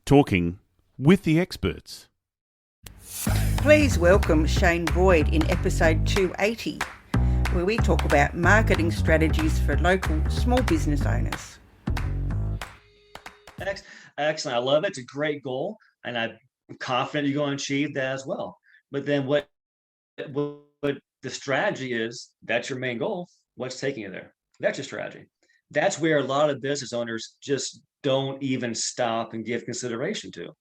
Talking with the experts. Please welcome Shane Boyd in episode 280, where we talk about marketing strategies for local small business owners. Excellent. I love it. It's a great goal, and I'm confident you're going to achieve that as well. But then what the strategy is, that's your main goal. What's taking you there? That's your strategy. That's where a lot of business owners just don't even stop and give consideration to.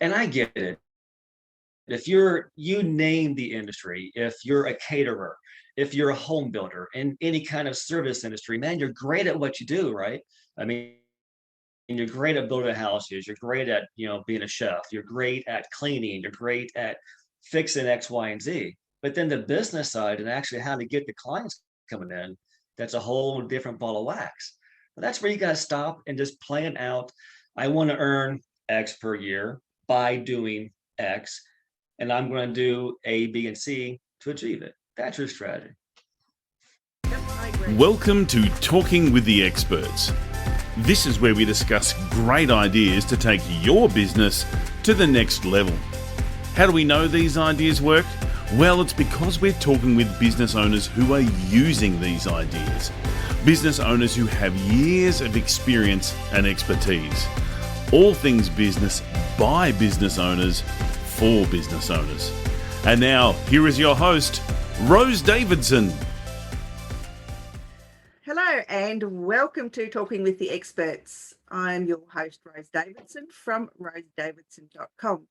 And I get it. If you name the industry, if you're a caterer, if you're a home builder in any kind of service industry, man, you're great at what you do, right? I mean, and you're great at building houses, you're great at, being a chef, you're great at cleaning, you're great at fixing X, Y, and Z. But then the business side and actually how to get the clients coming in, that's a whole different ball of wax. But that's where you got to stop and just plan out, I want to earn X per year by doing X, and I'm going to do A, B, and C to achieve it. That's your strategy. Welcome to Talking with the Experts. This is where we discuss great ideas to take your business to the next level. How do we know these ideas work? Well, it's because we're talking with business owners who are using these ideas. Business owners who have years of experience and expertise. All things business by business owners for business owners. And now, here is your host, Rose Davidson. Hello and welcome to Talking with the Experts. I'm your host, Rose Davidson from rosedavidson.com.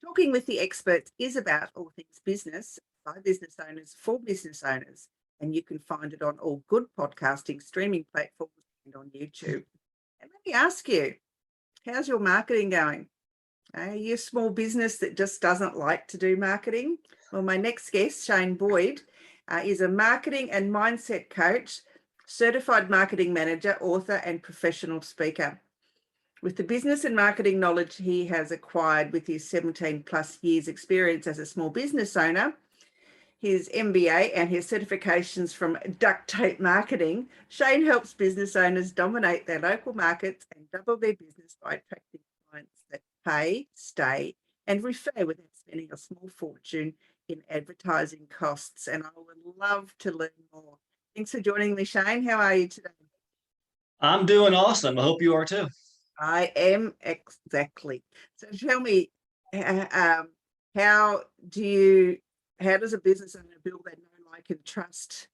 Talking with the Experts is about all things business by business owners for business owners, and you can find it on all good podcasting streaming platforms and on YouTube. And let me ask you, how's your marketing going? Are you a small business that just doesn't like to do marketing? Well, my next guest, Shane Boyd, is a marketing and mindset coach, certified marketing manager, author, and professional speaker. With the business and marketing knowledge he has acquired with his 17 plus years experience as a small business owner, his MBA and his certifications from Duct Tape Marketing, Shane helps business owners dominate their local markets and double their business by attracting clients that pay, stay, and refer without spending a small fortune in advertising costs. And I would love to learn more. Thanks for joining me, Shane. How are you today? I'm doing awesome. I hope you are too. I am, exactly. So tell me, how does a business owner build that know, like, and trust,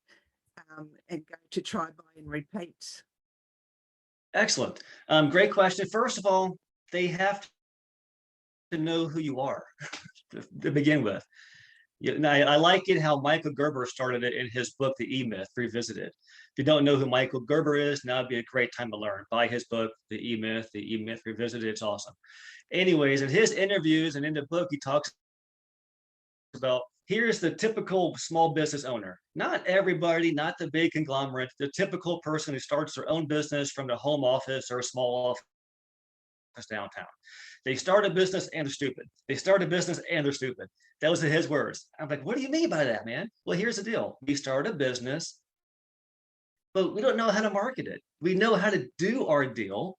and go to try, buy, and repeat? Excellent. Great question. First of all, they have to know who you are to begin with. I like it how Michael Gerber started it in his book, The E-Myth Revisited. If you don't know who Michael Gerber is, now would be a great time to learn. Buy his book, The E-Myth Revisited. It's awesome. Anyways, in his interviews and in the book, he talks about, here's the typical small business owner. Not everybody, not the big conglomerate, the typical person who starts their own business from the home office or a small office downtown. They start a business and they're stupid. They start a business and they're stupid. That was his words. I'm like, what do you mean by that, man? Well, here's the deal. We start a business, but we don't know how to market it. We know how to do our deal,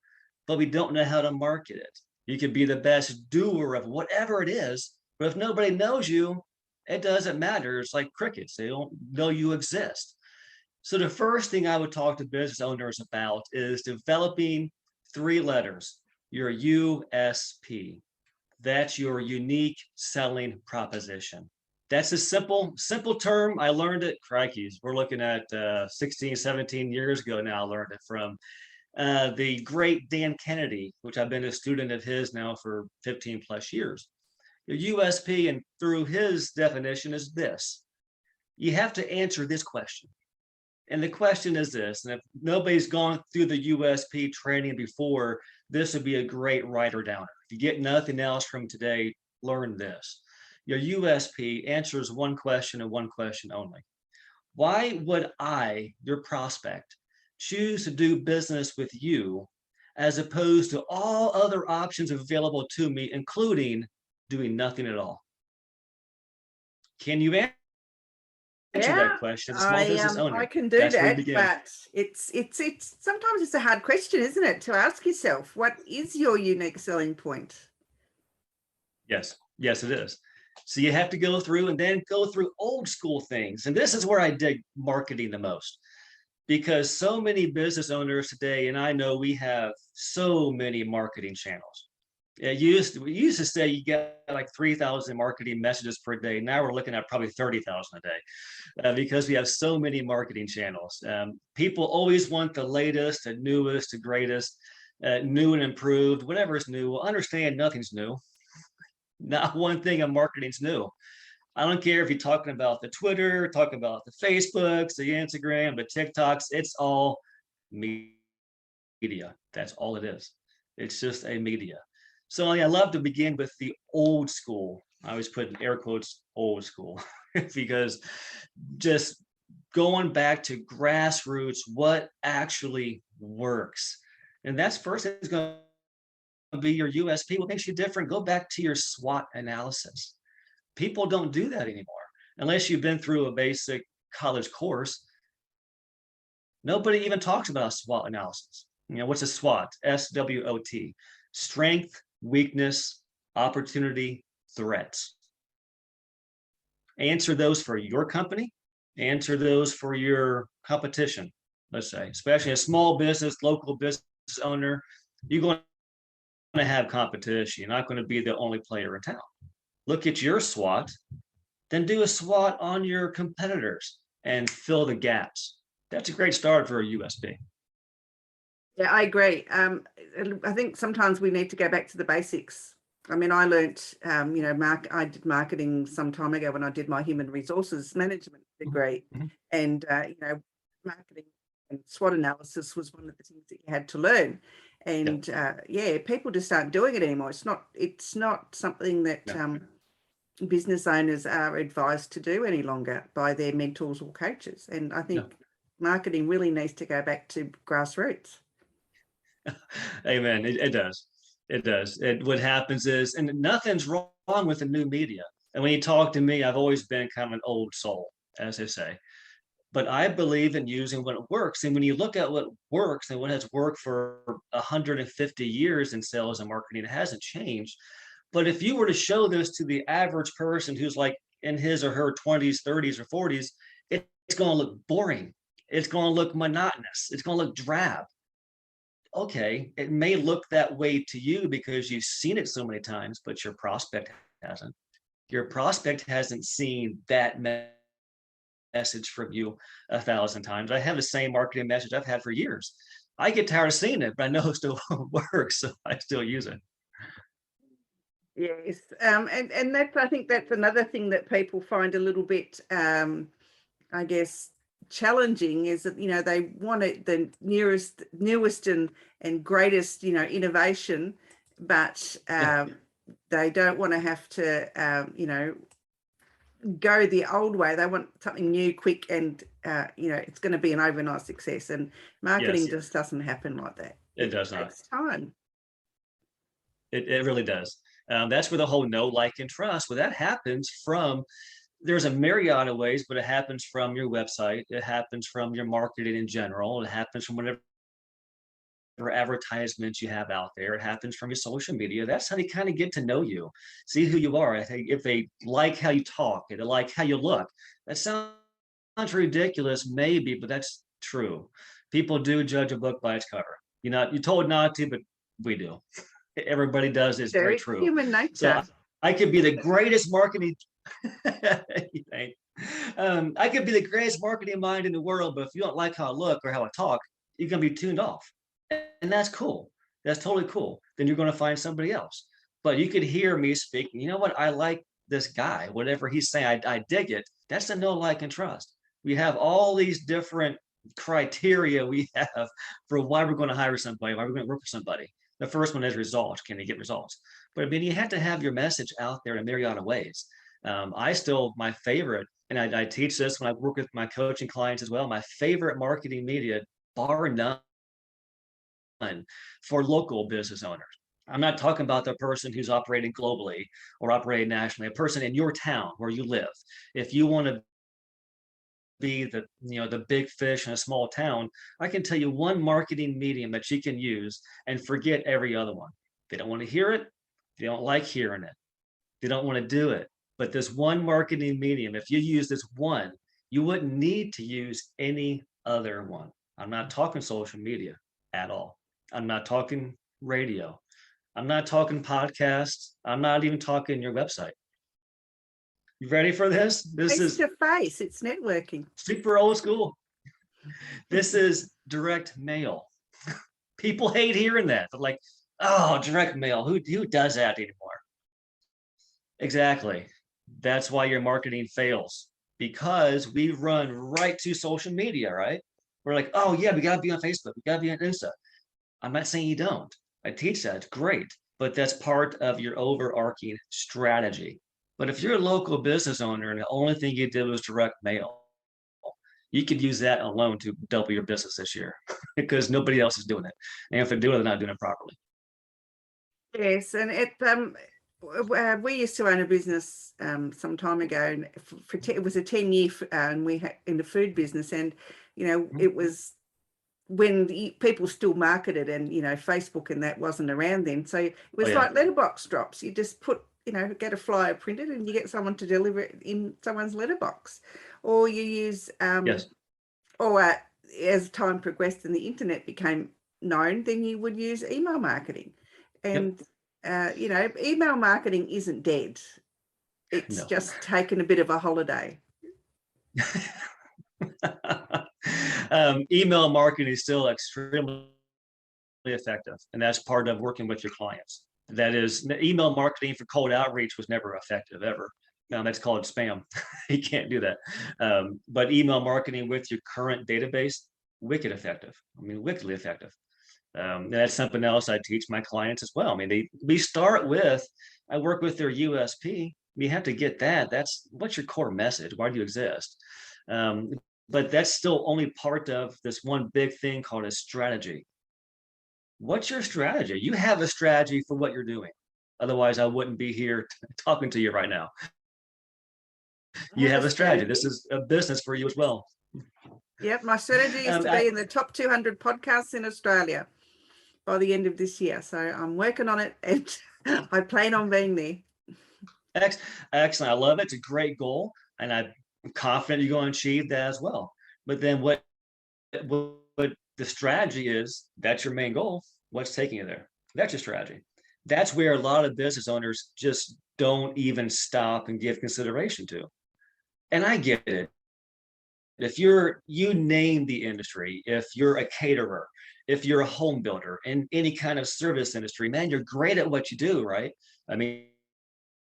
but we don't know how to market it. You could be the best doer of whatever it is, but if nobody knows you, it doesn't matter. It's like crickets. They don't know you exist. So the first thing I would talk to business owners about is developing 3 letters, your USP. That's your unique selling proposition. That's a simple term. I learned it, crikeys. We're looking at 16, 17 years ago now. I learned it from the great Dan Kennedy, which I've been a student of his now for 15 plus years. Your USP, and through his definition, is this. You have to answer this question. And the question is this, and if nobody's gone through the USP training before, this would be a great writer downer. If you get nothing else from today, learn this. Your USP answers one question and one question only. Why would I, your prospect, choose to do business with you as opposed to all other options available to me, including doing nothing at all? Can you answer that question as a small business owner. I can do That's where we that, begin. but it's sometimes it's a hard question, isn't it, to ask yourself, what is your unique selling point? Yes, yes, it is. So you have to go through and then go through old school things. And this is where I dig marketing the most, because so many business owners today, and I know we have so many marketing channels. We used to say you get like 3,000 marketing messages per day. Now we're looking at probably 30,000 a day because we have so many marketing channels. People always want the latest, the newest, the greatest, new and improved, whatever is new. Well, understand nothing's new. Not one thing in marketing's new. I don't care if you're talking about the Twitter, talking about the Facebooks, the Instagram, the TikToks, it's all media. That's all it is. It's just a media. So I love to begin with the old school. I always put in air quotes, old school, because just going back to grassroots, what actually works. And that's first is going to be your USP. What makes you different? Go back to your SWOT analysis. People don't do that anymore unless you've been through a basic college course. Nobody even talks about a SWOT analysis. What's a SWOT? SWOT. Strength, weakness, opportunity, threats. Answer those for your company. Answer those for your competition, let's say, especially a small business, local business owner. You're going to have competition. You're not going to be the only player in town. Look at your SWOT, then do a SWOT on your competitors and fill the gaps. That's a great start for a USP. Yeah, I agree. I think sometimes we need to go back to the basics. I mean, I learnt, I did marketing some time ago when I did my human resources management degree, and marketing and SWOT analysis was one of the things that you had to learn. And people just aren't doing it anymore. It's not something that business owners are advised to do any longer by their mentors or coaches. And I think marketing really needs to go back to grassroots. Amen. It does. It does. What happens is, and nothing's wrong with the new media. And when you talk to me, I've always been kind of an old soul, as they say. But I believe in using what works. And when you look at what works and what has worked for 150 years in sales and marketing, it hasn't changed. But if you were to show this to the average person who's like in his or her 20s, 30s, or 40s, it's going to look boring. It's going to look monotonous. It's going to look drab. Okay, it may look that way to you because you've seen it so many times, but your prospect hasn't. Your prospect hasn't seen that message from you 1,000 times. I have the same marketing message I've had for years. I get tired of seeing it, but I know it still works, so I still use it. Yes, and that's, I think that's another thing that people find a little bit, I guess, challenging, is that they want it the newest and greatest innovation, but they don't want to have to go the old way. They want something new, quick, and it's going to be an overnight success. And marketing just doesn't happen like that. It does not. It takes time. It really does. That's where the whole know, like, and trust. Well, that happens from, there's a myriad of ways, but it happens from your website. It happens from your marketing in general. It happens from whatever advertisements you have out there. It happens from your social media. That's how they kind of get to know you, see who you are. I think if they like how you talk, if they like how you look, that sounds ridiculous, maybe, but that's true. People do judge a book by its cover. You're told not to, but we do. Everybody does. It's very true. Human nature. So I could be the greatest marketing. I could be the greatest marketing mind in the world, but if you don't like how I look or how I talk, you're going to be tuned off. And that's cool. That's totally cool. Then you're going to find somebody else. But you could hear me speaking. You know what? I like this guy. Whatever he's saying, I dig it. That's the know, like, and trust. We have all these different criteria we have for why we're going to hire somebody, why we're going to work with somebody. The first one is results. Can they get results? But I mean, you have to have your message out there in a myriad of ways. My favorite, and I teach this when I work with my coaching clients as well, my favorite marketing media, bar none, for local business owners. I'm not talking about the person who's operating globally or operating nationally, a person in your town where you live. If you want to be the big fish in a small town. I can tell you one marketing medium that you can use and forget every other one. They don't want to hear it. They don't like hearing it. They don't want to do it. But this one marketing medium, if you use this one, you wouldn't need to use any other one. I'm not talking social media at all. I'm not talking radio. I'm not talking podcasts. I'm not even talking your website. You ready for this? This is Face to face. It's networking. super old school. This is direct mail. People hate hearing that. They're like, oh, direct mail. Who does that anymore? Exactly. That's why your marketing fails, because we run right to social media, right? We're like, oh yeah, we gotta be on Facebook, we gotta be on Insta. I'm not saying you don't. I teach that, it's great, but that's part of your overarching strategy. But if you're a local business owner and the only thing you did was direct mail, you could use that alone to double your business this year because nobody else is doing it. And if they do it, they're not doing it properly. Yes, and we used to own a business some time ago, and it was a 10-year, and we had in the food business, and it was when people still marketed, and Facebook and that wasn't around then, so it was like letterbox drops. You just put get a flyer printed and you get someone to deliver it in someone's letterbox, or you use or as time progressed and the internet became known, then you would use email marketing. And email marketing isn't dead. It's just taken a bit of a holiday. Email marketing is still extremely effective, and that's part of working with your clients. That is, email marketing for cold outreach was never effective ever. That's called spam. You can't do that. But email marketing with your current database, wicked effective. I mean, wickedly effective. That's something else I teach my clients as well. I mean, we start with, I work with their USP. We have to get that. That's what's your core message? Why do you exist? But that's still only part of this one big thing called a strategy. What's your strategy? You have a strategy for what you're doing. Otherwise, I wouldn't be here talking to you right now. You have a strategy. This is a business for you as well. Yep, my strategy is to be in the top 200 podcasts in Australia by the end of this year. So I'm working on it, and I plan on being there. Excellent. I love it. It's a great goal, and I'm confident you're going to achieve that as well. But then what the strategy is, that's your main goal. What's taking you there? That's your strategy. That's where a lot of business owners just don't even stop and give consideration to. And I get it. If you name the industry, if you're a caterer, if you're a home builder, in any kind of service industry, man, you're great at what you do, right? I mean,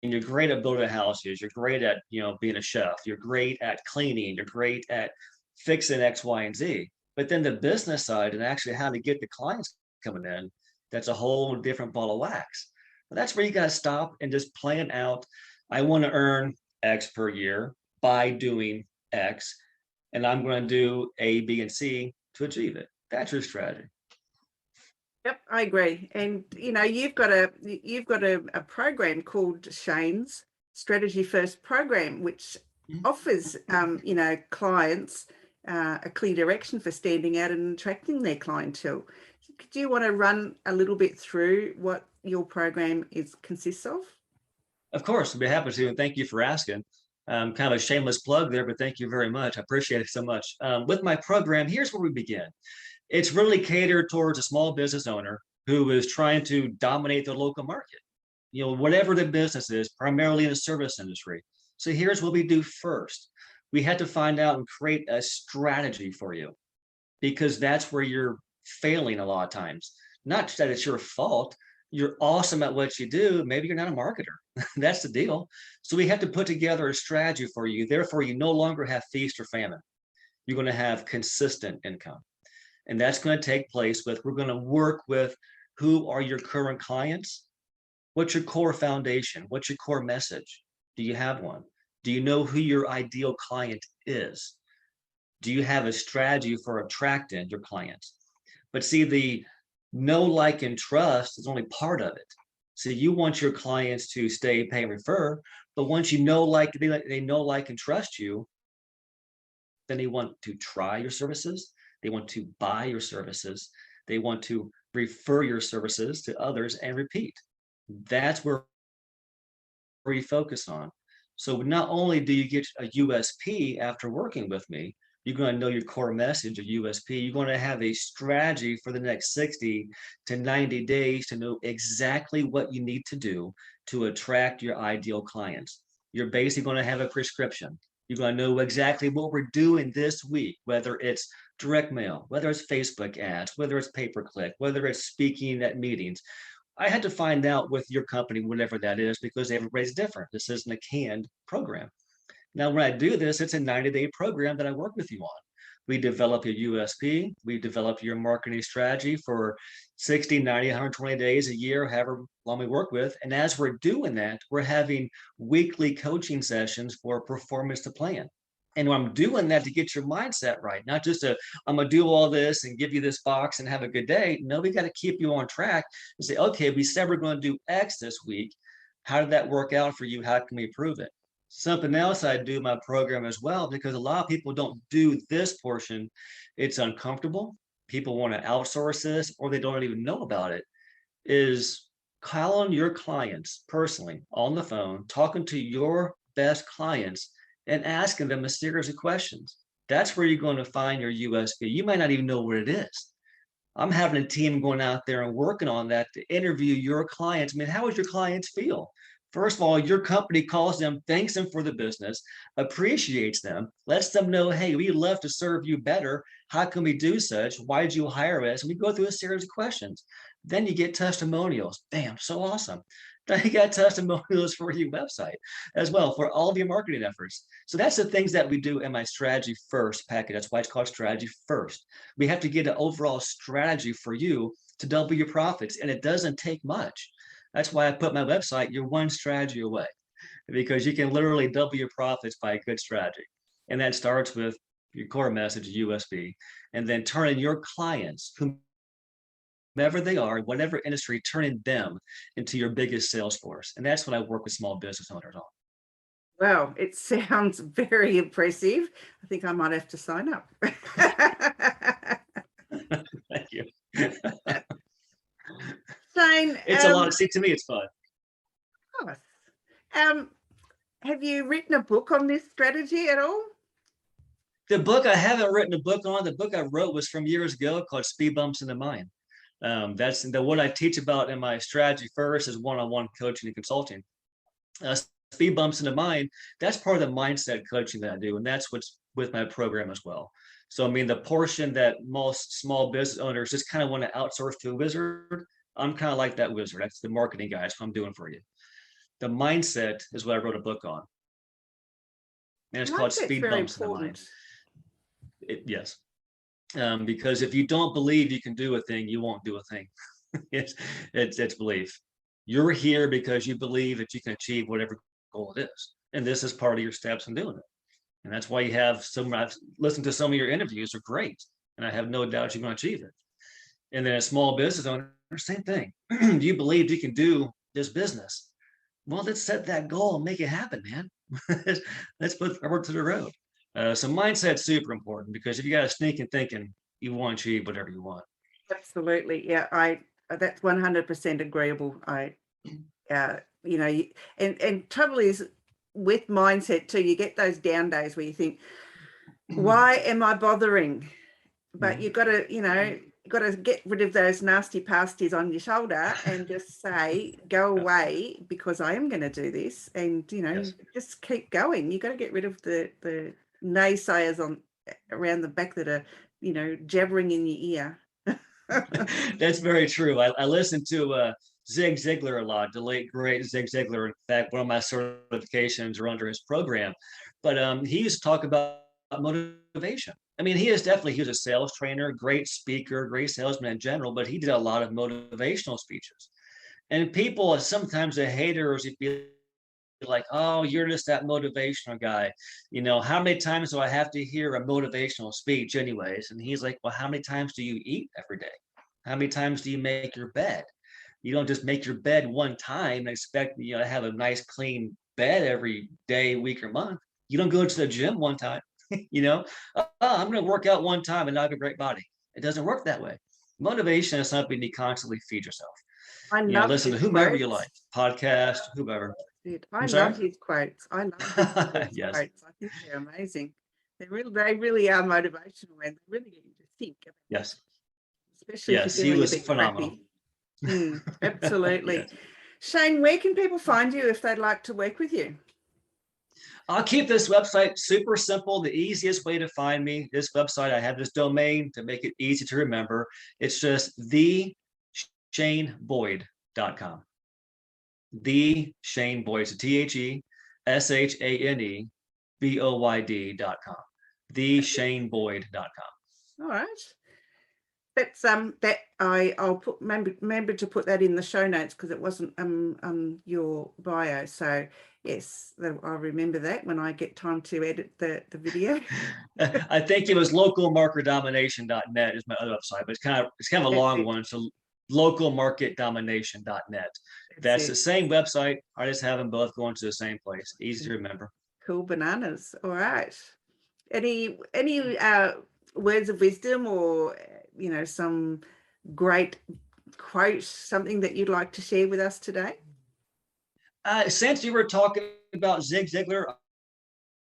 and you're great at building houses. You're great at, being a chef. You're great at cleaning. You're great at fixing X, Y, and Z. But then the business side and actually how to get the clients coming in, that's a whole different ball of wax. But that's where you got to stop and just plan out, I want to earn X per year by doing X, and I'm going to do A, B, and C to achieve it. That's your strategy. Yep, I agree. And you've got a program called Shane's Strategy First program, which offers clients a clear direction for standing out and attracting their clientele. Do you want to run a little bit through what your program consists of? Of course, I'd be happy to, and thank you for asking. Kind of a shameless plug there, but thank you very much. I appreciate it so much. With my program, here's where we begin. It's really catered towards a small business owner who is trying to dominate the local market, whatever the business is, primarily in the service industry. So here's what we do first. We had to find out and create a strategy for you, because that's where you're failing a lot of times. Not that it's your fault. You're awesome at what you do. Maybe you're not a marketer. That's the deal. So we have to put together a strategy for you. Therefore, you no longer have feast or famine. You're going to have consistent income. And that's going to take place we're going to work with who are your current clients? What's your core foundation? What's your core message? Do you have one? Do you know who your ideal client is? Do you have a strategy for attracting your clients? But see, the know, like, and trust is only part of it. So you want your clients to stay, pay, and refer. But once you know, like, they know, like, and trust you, then they want to try your services. They want to buy your services. They want to refer your services to others and repeat. That's where you focus on. So not only do you get a USP after working with me, you're going to know your core message, a USP. You're going to have a strategy for the next 60 to 90 days to know exactly what you need to do to attract your ideal clients. You're basically going to have a prescription. You're going to know exactly what we're doing this week, whether it's direct mail, whether it's Facebook ads, whether it's pay-per-click, whether it's speaking at meetings. I had to find out with your company, whatever that is, because everybody's different. This isn't a canned program. Now, when I do this, it's a 90-day program that I work with you on. We develop a USP, we develop your marketing strategy for 60, 90, 120 days, a year, however long we work with. And as we're doing that, we're having weekly coaching sessions for performance to plan. And I'm doing that to get your mindset right, not just I'm going to do all this and give you this box and have a good day. No, we got to keep you on track and say, okay, we said we're going to do X this week. How did that work out for you? How can we improve it? Something else I do in my program as well, because a lot of people don't do this portion. It's uncomfortable. People want to outsource this, or they don't even know about it, is call on your clients personally on the phone, talking to your best clients and asking them a series of questions. That's where you're going to find your USP. You might not even know what it is. I'm having a team going out there and working on that to interview your clients. I mean, how would your clients feel? First of all, your company calls them, thanks them for the business, appreciates them, lets them know, hey, we'd love to serve you better. How can we do such? Why did you hire us? And we go through a series of questions. Then you get testimonials. Bam, so awesome. Then you got testimonials for your website as well for all of your marketing efforts. So that's the things that we do in my strategy first package. That's why it's called strategy first. We have to get an overall strategy for you to double your profits, and it doesn't take much. That's why I put my website, you're one strategy away, because you can literally double your profits by a good strategy. And that starts with your core message, USB, and then turning your clients, whomever they are, whatever industry, turning them into your biggest sales force. And that's what I work with small business owners on. Wow, it sounds very impressive. I think I might have to sign up. Thank you. Shane, it's a lot of, see, to me, it's fun. Have you written a book on this strategy at all? The book, I haven't written a book on. The book I wrote was from years ago called Speed Bumps in the Mind. That's what I teach about in my strategy first is one-on-one coaching and consulting. Speed Bumps in the Mind, that's part of the mindset coaching that I do. And that's what's with my program as well. So, I mean, the portion that most small business owners just kind of want to outsource to a wizard, I'm kind of like that wizard. That's the marketing guy. That's what I'm doing for you. The mindset is what I wrote a book on. And it's called Speed Bumps in the Mind. Yes. Because if you don't believe you can do a thing, you won't do a thing. it's belief. You're here because you believe that you can achieve whatever goal it is. And this is part of your steps in doing it. And that's why you have I've listened to some of your interviews, are great. And I have no doubt you're going to achieve it. And then a small business owner, same thing. Do you believe you can do this business? Well, let's set that goal and make it happen, man. Let's put the rubber to the road. So mindset's super important, because if you got a sneaking thinking, you won't achieve whatever you want. Absolutely. Yeah, that's 100% agreeable. And trouble is with mindset too, you get those down days where you think, why am I bothering? But you've got to get rid of those nasty pasties on your shoulder and just say, go away, because I am going to do this. And, just keep going. You've got to get rid of the naysayers around the back that are, jabbering in your ear. That's very true. I listen to Zig Ziglar a lot, the late great Zig Ziglar. In fact, one of my certifications are under his program. But he used to talk about motivation. I mean, he was a sales trainer, great speaker, great salesman in general, but he did a lot of motivational speeches. And people, sometimes the haters, would be like, oh, you're just that motivational guy. How many times do I have to hear a motivational speech anyways? And he's like, well, how many times do you eat every day? How many times do you make your bed? You don't just make your bed one time and expect, to have a nice clean bed every day, week, or month. You don't go to the gym one time. I'm going to work out one time and I have a great body. It doesn't work that way. Motivation is something you constantly feed yourself. I love Listen to his whomever you like, quotes. podcast, whomever. I I'm sorry? love his quotes. I love his Yes. quotes. I think they're amazing. They really are motivational and they really get you to think about it, Yes. especially Yes, if he you're feeling a was bit phenomenal. crappy. Absolutely. Yes. Shane, where can people find you if they'd like to work with you? I'll keep this website super simple. The easiest way to find me, this website, I have this domain to make it easy to remember. It's just theshaneboyd.com. The Shane Boyd, so THESHANEBOYD.com. Theshaneboyd.com. All right. That's that I'll put remember to put that in the show notes because it wasn't your bio. So yes, I'll remember that when I get time to edit the video. I think it was localmarketdomination.net is my other website, but it's kind of a long one. So localmarketdomination.net. That's the same website. I just have them both going to the same place. Easy to remember. Cool bananas. All right. Any words of wisdom or some great quote, something that you'd like to share with us today? Since you were talking about Zig Ziglar,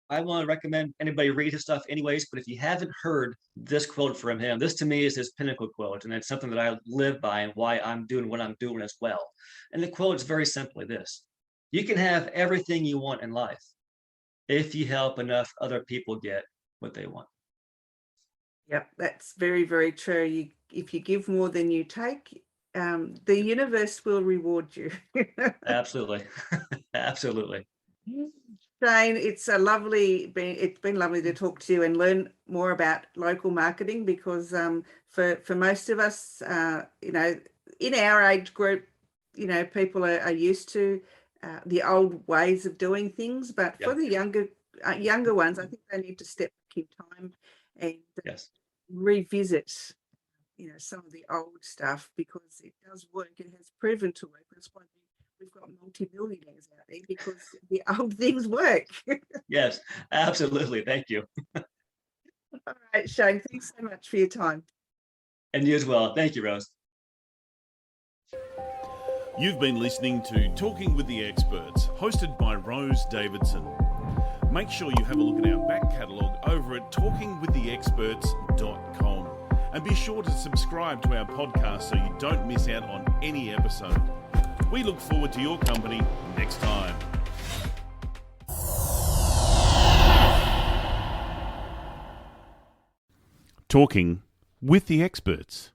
I want to recommend anybody read his stuff anyways, but if you haven't heard this quote from him, this to me is his pinnacle quote, and it's something that I live by and why I'm doing what I'm doing as well. And the quote is very simply this: you can have everything you want in life if you help enough other people get what they want. Yep, that's very, very true. If you give more than you take, the universe will reward you. Absolutely. Absolutely. Shane, it's been lovely to talk to you and learn more about local marketing because for most of us, in our age group, people are used to the old ways of doing things, but for the younger ones, I think they need to step back in time and revisit some of the old stuff because it does work. It has proven to work. That's why we've got multi-millionaires out there because the old things work. Yes, absolutely. Thank you. All right, Shane, thanks so much for your time. And you as well. Thank you, Rose. You've been listening to Talking with the Experts, hosted by Rose Davidson. Make sure you have a look at our back catalogue over at talkingwiththeexperts.com. And be sure to subscribe to our podcast so you don't miss out on any episode. We look forward to your company next time. Talking with the Experts.